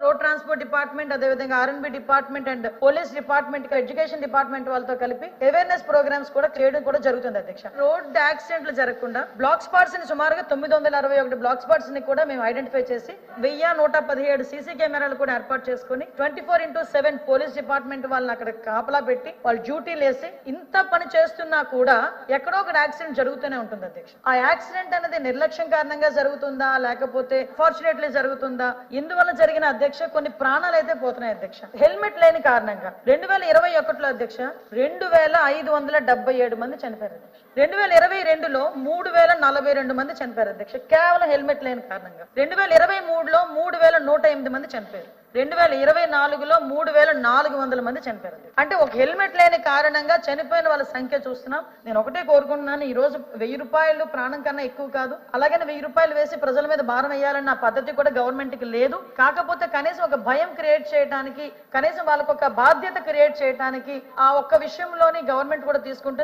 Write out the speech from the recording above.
Road transport department, అదే విధంగా R&B department and police department, education department వాళ్ళతో కలిపి అవేర్నెస్ ప్రోగ్రామ్స్ కూడా చేయడం కూడా జరుగుతుంది అధ్యక్ష. రోడ్ యాక్సిడెంట్లు జరగకుండా బ్లాక్ స్పాట్స్ ని సుమారుగా 961 బ్లాక్ స్పాట్స్ ని కూడా మేము ఐడెంటిఫై చేసి 1117 సీసీ కెమెరాలు కూడా ఏర్పాటు చేసుకుని 24/7 పోలీస్ డిపార్ట్మెంట్ వాళ్ళని అక్కడ కాపలా పెట్టి వాళ్ళు డ్యూటీలు వేసి ఇంత పని చేస్తున్నా కూడా ఎక్కడో ఒక యాక్సిడెంట్ జరుగుతూనే ఉంటుంది అధ్యక్ష. ఆ యాక్సిడెంట్ అనేది నిర్లక్ష్యం కారణంగా జరుగుతుందా లేకపోతే ఫార్చునేట్లీ జరుగుతుందా, ఇందువల్ల జరిగిన అధ్యక్ష కొన్ని ప్రాణాలు అయితే పోతున్నాయి అధ్యక్ష. హెల్మెట్ లేని కారణంగా 2021లో అధ్యక్ష 2577 మంది చనిపోయారు అధ్యక్ష. 2022లో 3042 మంది చనిపోయారు అధ్యక్ష, కేవలం హెల్మెట్ లేని కారణంగా. 2023లో 3108 మంది చనిపోయారు. 2024లో 3400 మంది చనిపోయారు. అంటే ఒక హెల్మెట్ లేని కారణంగా చనిపోయిన వాళ్ళ సంఖ్య చూస్తున్నాం. నేను ఒకటే కోరుకుంటున్నాను, ఈ రోజు 1000 రూపాయలు ప్రాణం కన్నా ఎక్కువ కాదు. అలాగని 1000 రూపాయలు వేసి ప్రజల మీద భారం వేయాలన్న పద్ధతి కూడా గవర్నమెంట్ కి లేదు. కాకపోతే కనీసం ఒక భయం క్రియేట్ చేయడానికి, కనీసం వాళ్ళకు ఒక బాధ్యత క్రియేట్ చేయడానికి ఆ ఒక్క విషయంలోని గవర్నమెంట్ కూడా తీసుకుంటుంది.